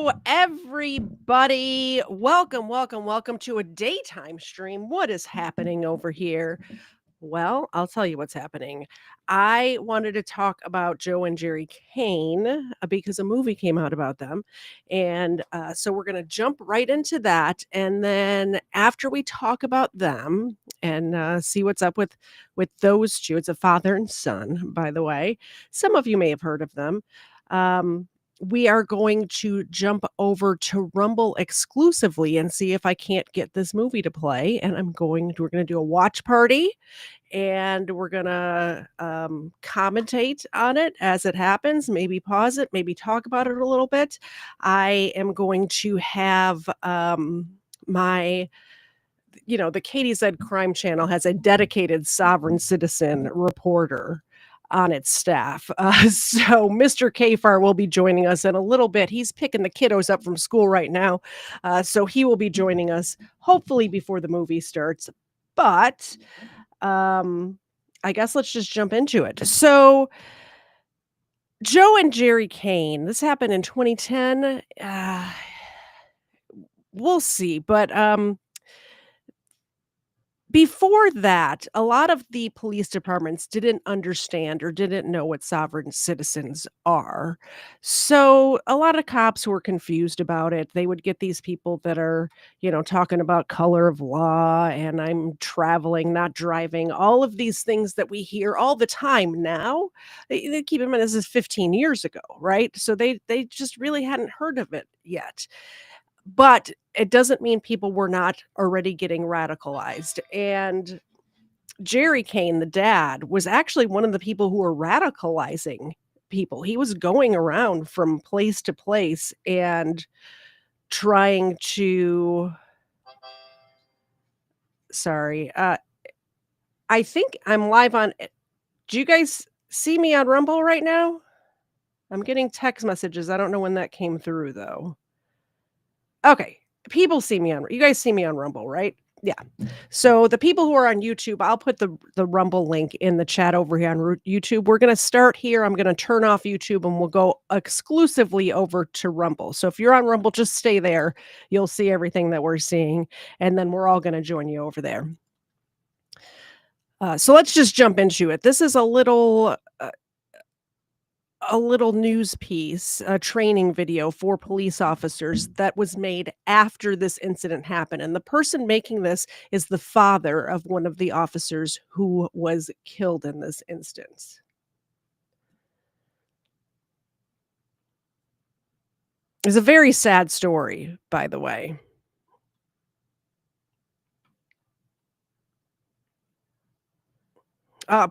Hello, everybody. Welcome to a daytime stream. What is happening over here? Well, I'll tell you what's happening. I wanted to talk about Joe and Jerry Kane because a movie came out about them. And so we're going to jump right into that. And then after we talk about them and see what's up with those two, it's a father and son, by the way. Some of you may have heard of them. Um, we are going to jump over to Rumble exclusively and see if I can't get this movie to play. And we're going to do a watch party and we're gonna commentate on it as it happens, maybe pause it, maybe talk about it a little bit. I am going to have my the Katie Said Crime Channel has a dedicated sovereign citizen reporter on its staff. So Mr. Kfar will be joining us in a little bit. He's picking the kiddos up from school right now. So he will be joining us hopefully before the movie starts. But I guess let's just jump into it. So Joe and Jerry Kane, this happened in 2010. We'll see. But before that, a lot of the police departments didn't understand or didn't know what sovereign citizens are. So a lot of cops were confused about it. They would get these people that are, talking about color of law and I'm traveling, not driving, all of these things that we hear all the time now. They keep in mind this is 15 years ago, right? So they just really hadn't heard of it yet. But it doesn't mean people were not already getting radicalized. And Jerry Kane, the dad, was actually one of the people who were radicalizing people. He was going around from place to place and trying to I think I'm live on. Do you guys see me on Rumble right now? I'm getting text messages. I don't know when that came through though. Okay. You guys see me on Rumble, right? Yeah. So the people who are on YouTube, I'll put the Rumble link in the chat over here on YouTube. We're going to start here. I'm going to turn off YouTube and we'll go exclusively over to Rumble. So if you're on Rumble, just stay there. You'll see everything that we're seeing. And then we're all going to join you over there. So let's just jump into it. This is a little news piece, a training video for police officers that was made after this incident happened. And the person making this is the father of one of the officers who was killed in this instance. It's a very sad story, by the way.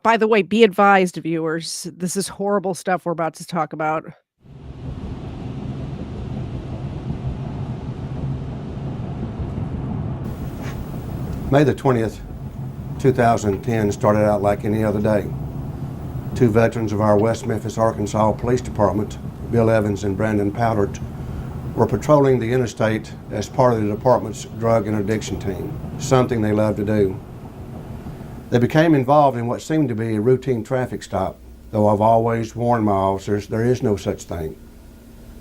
By the way, be advised, viewers, this is horrible stuff we're about to talk about. May the 20th, 2010 started out like any other day. Two veterans of our West Memphis, Arkansas Police Department, Bill Evans and Brandon Powdert, were patrolling the interstate as part of the department's drug interdiction team, something they love to do. They became involved in what seemed to be a routine traffic stop, though I've always warned my officers there is no such thing.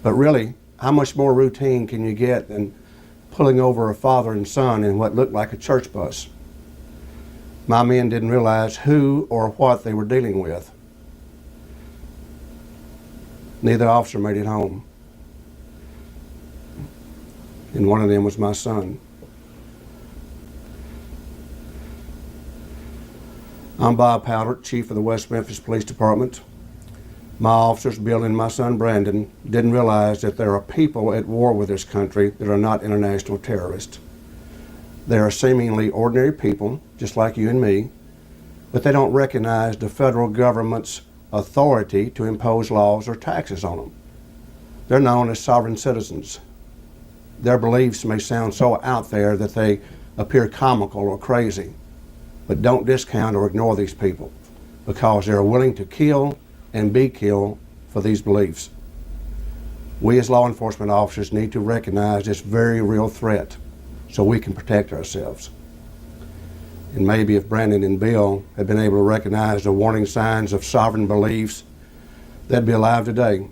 But really, how much more routine can you get than pulling over a father and son in what looked like a church bus? My men didn't realize who or what they were dealing with. Neither officer made it home. And one of them was my son. I'm Bob Powdert, Chief of the West Memphis Police Department. My officers, Bill and my son Brandon, didn't realize that there are people at war with this country that are not international terrorists. They are seemingly ordinary people, just like you and me, but they don't recognize the federal government's authority to impose laws or taxes on them. They're known as sovereign citizens. Their beliefs may sound so out there that they appear comical or crazy, but don't discount or ignore these people because they're willing to kill and be killed for these beliefs. We as law enforcement officers need to recognize this very real threat so we can protect ourselves. And maybe if Brandon and Bill had been able to recognize the warning signs of sovereign beliefs, they'd be alive today.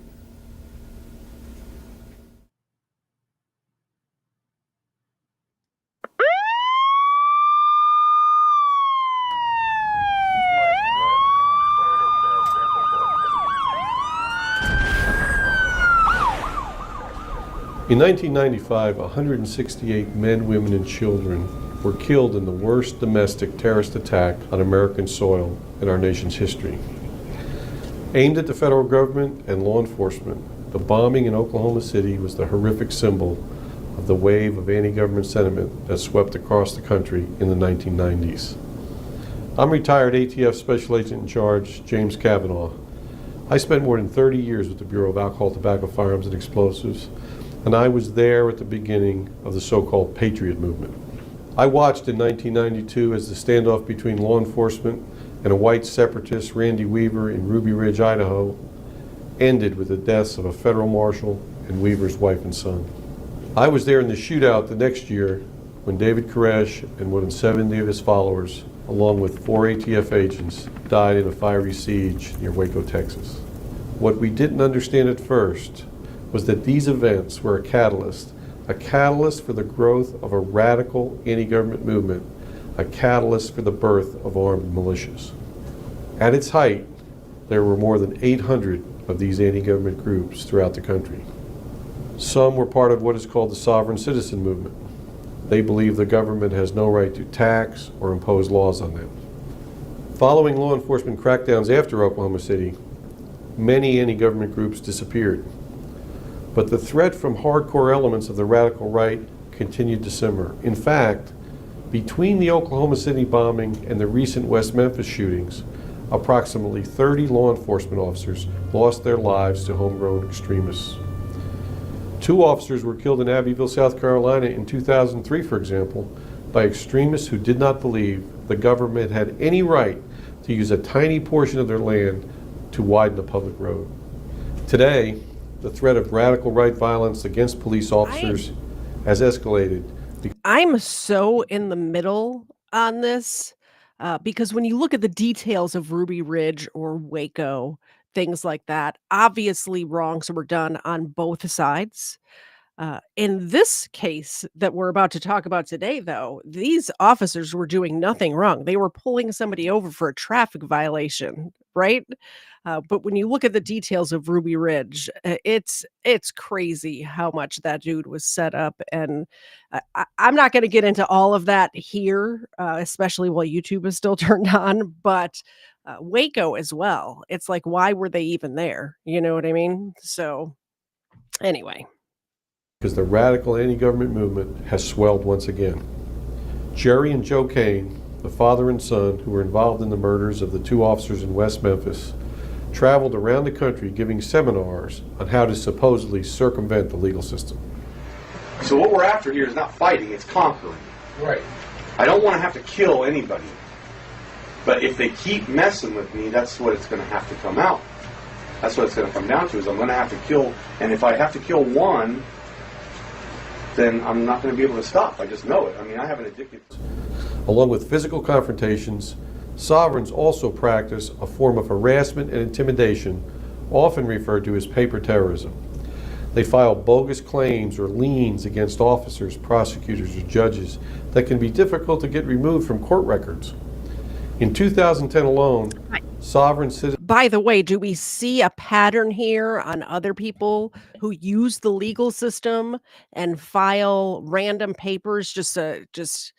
In 1995, 168 men, women, and children were killed in the worst domestic terrorist attack on American soil in our nation's history. Aimed at the federal government and law enforcement, the bombing in Oklahoma City was the horrific symbol of the wave of anti-government sentiment that swept across the country in the 1990s. I'm retired ATF Special Agent in Charge James Cavanaugh. I spent more than 30 years with the Bureau of Alcohol, Tobacco, Firearms, and Explosives, and I was there at the beginning of the so-called Patriot movement. I watched in 1992 as the standoff between law enforcement and a white separatist, Randy Weaver, in Ruby Ridge, Idaho, ended with the deaths of a federal marshal and Weaver's wife and son. I was there in the shootout the next year when David Koresh and more than 70 of his followers, along with 4 ATF agents, died in a fiery siege near Waco, Texas. What we didn't understand at first was that these events were a catalyst for the growth of a radical anti-government movement, a catalyst for the birth of armed militias. At its height, there were more than 800 of these anti-government groups throughout the country. Some were part of what is called the sovereign citizen movement. They believe the government has no right to tax or impose laws on them. Following law enforcement crackdowns after Oklahoma City, many anti-government groups disappeared. But the threat from hardcore elements of the radical right continued to simmer. In fact, between the Oklahoma City bombing and the recent West Memphis shootings, approximately 30 law enforcement officers lost their lives to homegrown extremists. 2 officers were killed in Abbeville, South Carolina in 2003, for example, by extremists who did not believe the government had any right to use a tiny portion of their land to widen a public road. Today, the threat of radical right violence against police officers has escalated. I'm so in the middle on this because when you look at the details of Ruby Ridge or Waco, things like that, obviously wrongs were done on both sides. In this case that we're about to talk about today, though, these officers were doing nothing wrong. They were pulling somebody over for a traffic violation, right? But when you look at the details of Ruby Ridge, it's crazy how much that dude was set up, and I'm not going to get into all of that here, especially while YouTube is still turned on. But Waco as well. It's like, why were they even there? You know what I mean? So, anyway. Because the radical anti-government movement has swelled once again. Jerry and Joe Kane, the father and son who were involved in the murders of the 2 officers in West Memphis, traveled around the country giving seminars on how to supposedly circumvent the legal system. So what we're after here is not fighting, it's conquering. Right. I don't want to have to kill anybody. But if they keep messing with me, that's what it's going to have to come out. That's what it's going to come down to, is I'm going to have to kill, and if I have to kill one, then I'm not going to be able to stop. I just know it. I mean, I have an addictive... Along with physical confrontations, sovereigns also practice a form of harassment and intimidation, often referred to as paper terrorism. They file bogus claims or liens against officers, prosecutors, or judges that can be difficult to get removed from court records. In 2010 alone, sovereign citizens... By the way, do we see a pattern here on other people who use the legal system and file random papers just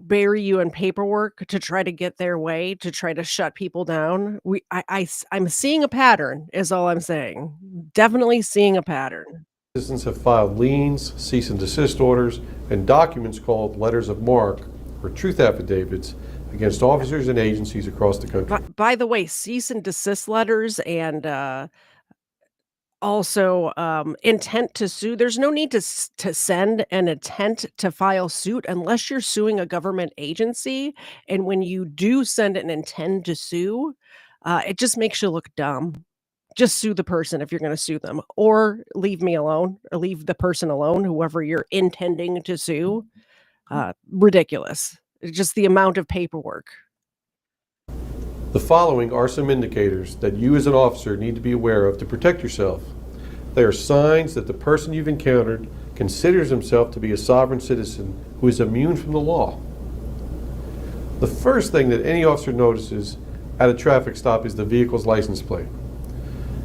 bury you in paperwork to try to get their way, to try to shut people down? I'm seeing a pattern is all I'm saying. Definitely seeing a pattern. Citizens have filed liens, cease and desist orders, and documents called letters of marque or truth affidavits against officers and agencies across the country. By the way, cease and desist letters and also intent to sue. There's no need to send an intent to file suit unless you're suing a government agency. And when you do send an intent to sue, it just makes you look dumb. Just sue the person if you're going to sue them, or leave me alone, or leave the person alone, whoever you're intending to sue. Ridiculous. Just the amount of paperwork. The following are some indicators that you as an officer need to be aware of to protect yourself. They are signs that the person you've encountered considers himself to be a sovereign citizen who is immune from the law. The first thing that any officer notices at a traffic stop is the vehicle's license plate.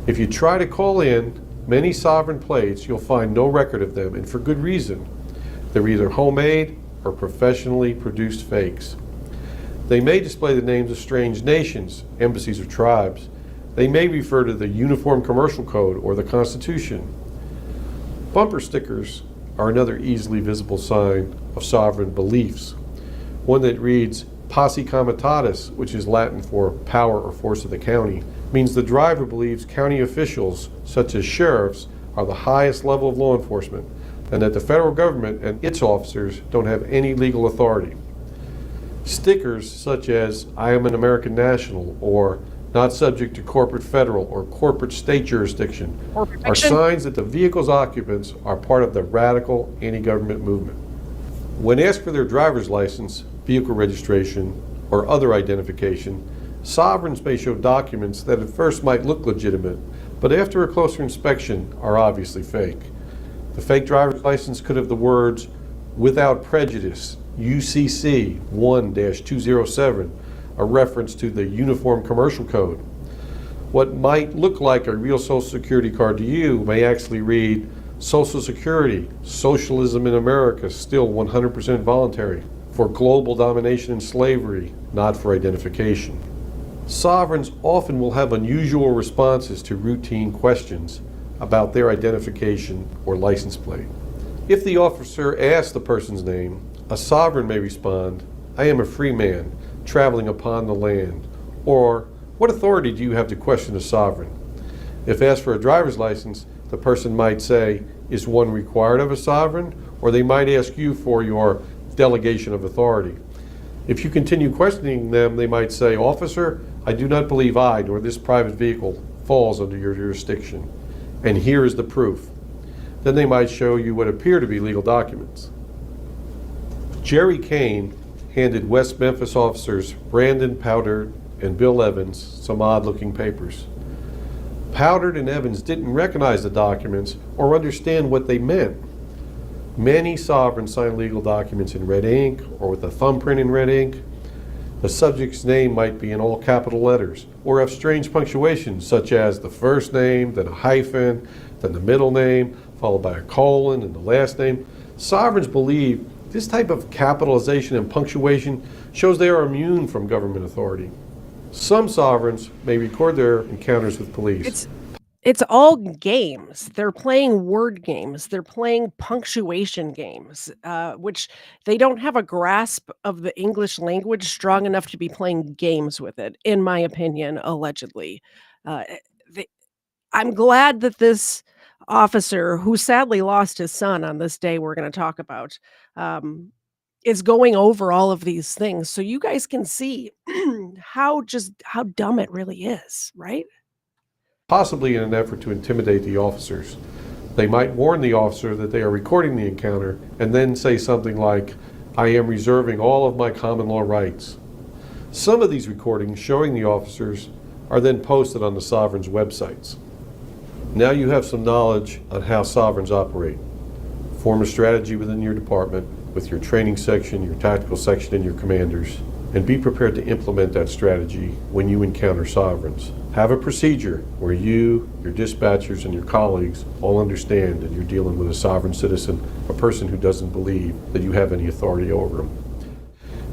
If you try to call in Many sovereign plates, you'll find no record of them, and for good reason. They're either homemade or professionally produced fakes. They may display the names of strange nations, embassies, or tribes. They may refer to the Uniform Commercial Code or the Constitution. Bumper stickers are another easily visible sign of sovereign beliefs. One that reads Posse Comitatus, which is Latin for power or force of the county, means the driver believes county officials, such as sheriffs, are the highest level of law enforcement, and that the federal government and its officers don't have any legal authority. Stickers such as I am an American national or not subject to corporate federal or corporate state jurisdiction are signs that the vehicle's occupants are part of the radical anti-government movement. When asked for their driver's license, vehicle registration, or other identification, sovereigns may show documents that at first might look legitimate, but after a closer inspection are obviously fake. The fake driver's license could have the words, without prejudice, UCC 1-207, a reference to the Uniform Commercial Code. What might look like a real Social Security card to you may actually read, Social Security, Socialism in America, still 100% voluntary, for global domination and slavery, not for identification. Sovereigns often will have unusual responses to routine questions about their identification or license plate. If the officer asks the person's name, a sovereign may respond, I am a free man, traveling upon the land, or what authority do you have to question a sovereign? If asked for a driver's license, the person might say, is one required of a sovereign? Or they might ask you for your delegation of authority. If you continue questioning them, they might say, officer, I do not believe I, nor this private vehicle, falls under your jurisdiction. And here is the proof. Then they might show you what appear to be legal documents. Jerry Kane handed West Memphis officers Brandon Powdard and Bill Evans some odd-looking papers. Powdard and Evans didn't recognize the documents or understand what they meant. Many sovereigns sign legal documents in red ink or with a thumbprint in red ink. The subject's name might be in all capital letters or have strange punctuation, such as the first name, then a hyphen, then the middle name, followed by a colon and the last name. Sovereigns believe this type of capitalization and punctuation shows they are immune from government authority. Some sovereigns may record their encounters with police. It's all games. They're playing word games. They're playing punctuation games, which they don't have a grasp of the English language strong enough to be playing games with it, in my opinion, allegedly. Uh, I'm glad that this officer, who sadly lost his son on this day we're going to talk about, is going over all of these things so you guys can see how dumb it really is, right? Possibly in an effort to intimidate the officers. They might warn the officer that they are recording the encounter and then say something like, I am reserving all of my common law rights. Some of these recordings showing the officers are then posted on the sovereign's websites. Now you have some knowledge on how sovereigns operate. Form a strategy within your department with your training section, your tactical section, and your commanders, and be prepared to implement that strategy when you encounter sovereigns. Have a procedure where you, your dispatchers, and your colleagues all understand that you're dealing with a sovereign citizen, a person who doesn't believe that you have any authority over him.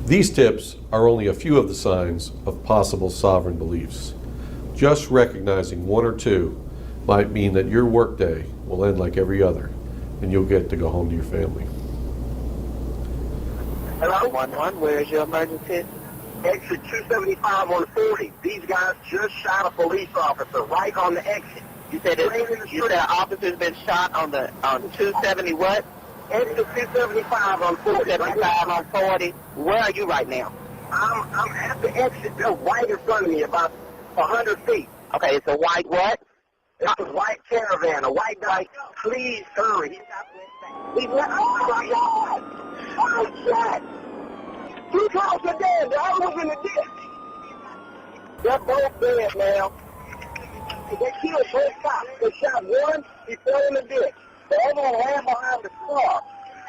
These tips are only a few of the signs of possible sovereign beliefs. Just recognizing one or two might mean that your workday will end like every other, and you'll get to go home to your family. Hello, 1-1, where's your emergency? Exit 275 on 40. These guys just shot a police officer right on the exit. You said an officer's been shot on 270 what? Exit 275 on 40. 275 on 40. Where are you right now? I'm at the exit. They're right in front of me, about 100 feet. Okay, it's a white what? It's a white caravan, a white guy. Please hurry. He's not. Oh my God! Oh, shot! 2 cops are dead. The other one's in the ditch. They're both dead now. They killed both cops. They shot one, he fell in the ditch. The other one ran behind the car,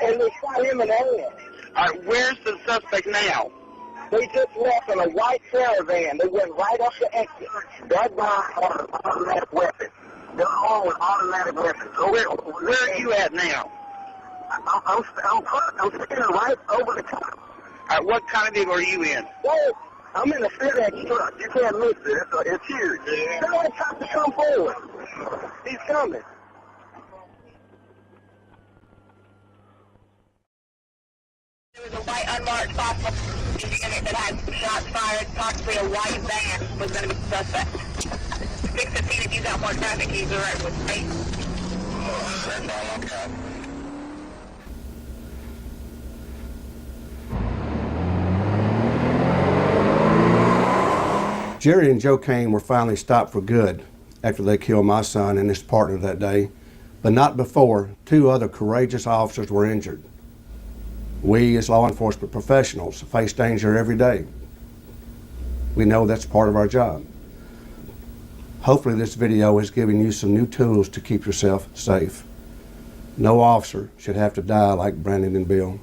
and they shot him in the hand. All right, where's the suspect now? They just left in a white caravan. They went right up the exit. That guy had an automatic weapon. They're all with automatic weapons. So where are you at now? I'm standing right over the top. All right, what kind of vehicle are you in? Well, I'm in a FedEx truck. You can't miss it. It's huge. Tell the cop to come forward. He's coming. There was a white unmarked possible unit that had shots fired. Possibly a white van was going to be the suspect. 615, if you got more traffic, he's alright with me. Okay. Jerry and Joe Kane were finally stopped for good after they killed my son and his partner that day, but not before 2 other courageous officers were injured. We, as law enforcement professionals, face danger every day. We know that's part of our job. Hopefully this video is giving you some new tools to keep yourself safe. No officer should have to die like Brandon and Bill.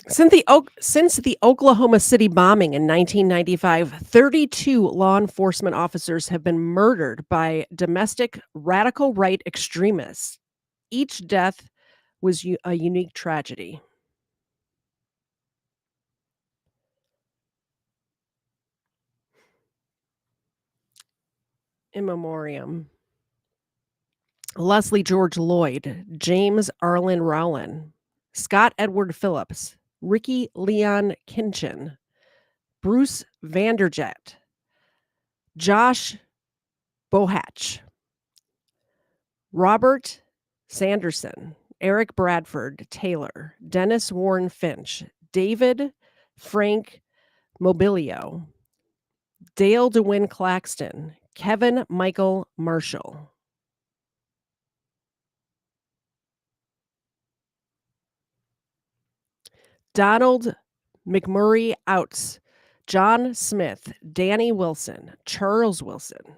Since the Oklahoma City bombing in 1995, 32 law enforcement officers have been murdered by domestic radical right extremists. Each death was a unique tragedy. In memoriam. Leslie George Lloyd, James Arlen Rowland, Scott Edward Phillips, Ricky Leon Kinchin, Bruce Vanderjet, Josh Bohatch, Robert Sanderson, Eric Bradford Taylor, Dennis Warren Finch, David Frank Mobilio, Dale DeWin Claxton, Kevin Michael Marshall. Donald McMurray Outs, John Smith, Danny Wilson, Charles Wilson,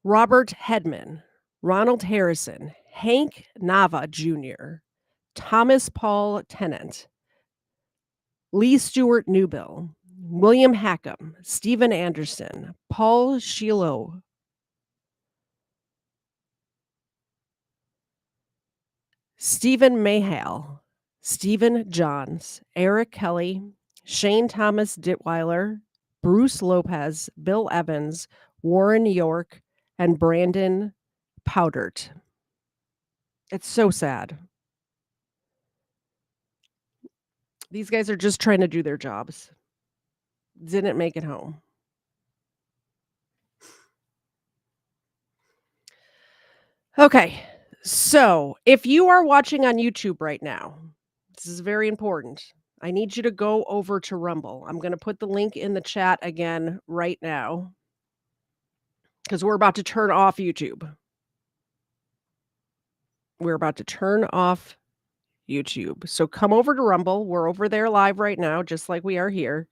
Robert Hedman, Ronald Harrison, Hank Nava Jr., Thomas Paul Tennant, Lee Stewart Newbill, William Hackham, Stephen Anderson, Paul Shiloh, Stephen Mayhale, Stephen Johns, Eric Kelly, Shane Thomas Ditweiler, Bruce Lopez, Bill Evans, Warren York, and Brandon Powdert. It's so sad. These guys are just trying to do their jobs. Didn't make it home. Okay, so if you are watching on YouTube right now, this is very important. I need you to go over to Rumble. I'm going to put the link in the chat again right now because we're about to turn off YouTube. We're about to turn off YouTube. So come over to Rumble. We're over there live right now, just like we are here.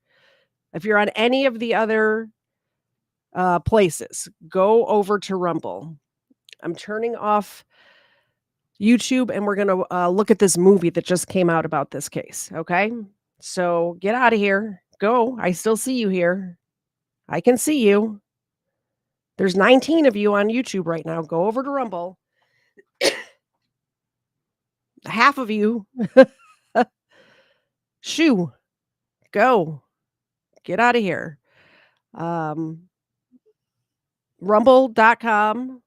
If you're on any of the other places, go over to Rumble. I'm turning off YouTube and we're going to look at this movie that just came out about this case. Okay. So get out of here. Go. I still see you here. I can see you. There's 19 of you on YouTube right now. Go over to Rumble. Half of you. Shoo. Go. Get out of here. Rumble.com.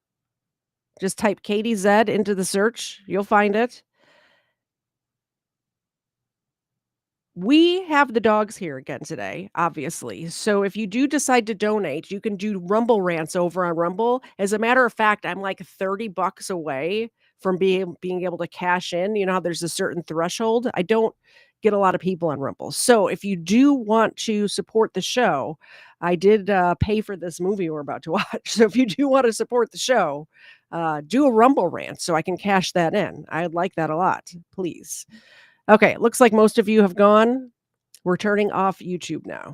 Just type Katie Z into the search. You'll find it. We have the dogs here again today, obviously. So if you do decide to donate, you can do Rumble rants over on Rumble. As a matter of fact, I'm like $30 away from being able to cash in. You know how there's a certain threshold. I don't get a lot of people on Rumble. So if you do want to support the show, I did pay for this movie we're about to watch. So if you do want to support the show, do a Rumble rant so I can cash that in. I'd like that a lot, please. Okay, it looks like most of you have gone. We're turning off YouTube now.